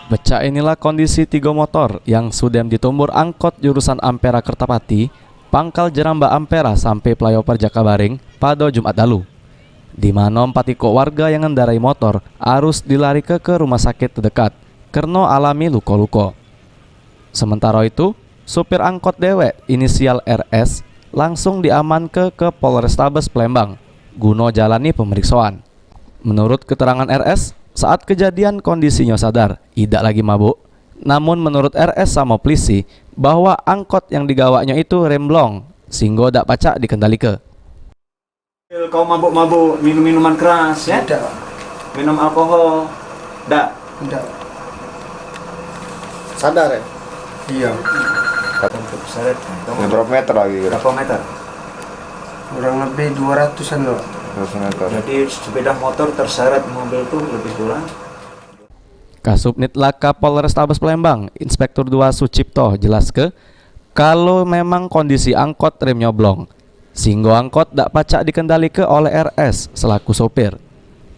Becak inilah kondisi 3 motor yang sudem ditumbur angkot jurusan Ampera Kertapati, Pangkal Jeramba Ampera sampai Flyover Jakabaring pada Jumat lalu. Di mana 4 ikut warga yang mengendarai motor harus dilari ke rumah sakit terdekat karena alami luka-luka. Sementara itu, supir angkot dewek inisial RS langsung diamankan ke Polrestabes Palembang guna jalani pemeriksaan. Menurut keterangan RS, saat kejadian kondisinya sadar, tidak lagi mabuk. Namun menurut RS sama polisi bahwa angkot yang digawanya itu remblong sehingga tidak pacak dikendalikan. Kau mabuk-mabuk minum minuman keras ya? Tidak. Minum alkohol? Tidak. Tidak. Sadar ya? Iya. Untuk seret. Berapa meter lagi? Berapa meter? Kurang lebih 200-an loh. 200 meter. Jadi sepeda motor terseret mobil itu lebih kurang. Kasubnit Laka Polrestabes Palembang, Inspektur 2 Sucipto jelas kalau memang kondisi angkot rem nyoblong, sehingga angkot tidak pacak dikendalikan oleh RS selaku sopir.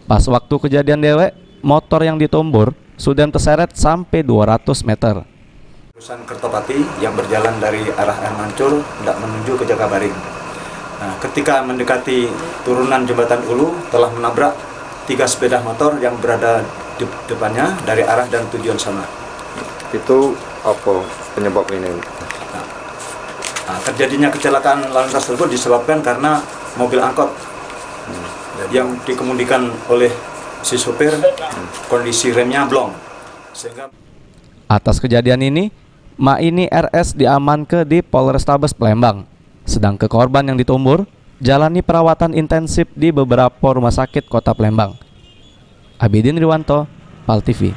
Pas waktu kejadian dewek, motor yang ditumbur sudah terseret sampai 200 meter. Jurusan Kertapati yang berjalan dari arah Air Mancur hendak menuju ke Jakabaring. Nah, ketika mendekati turunan jembatan Ulu telah menabrak 3 sepeda motor yang berada di depannya dari arah dan tujuan sama. Itu apa penyebab ini? Terjadinya kecelakaan lalu lintas tersebut disebabkan karena mobil angkot yang dikemudikan oleh si supir kondisi remnya blong. Sehingga Atas kejadian ini, Maini RS diamankan di Polrestabes Palembang. Sedangkan korban yang ditumbur jalani perawatan intensif di beberapa rumah sakit kota Palembang. Abidin Riwanto, PAL TV.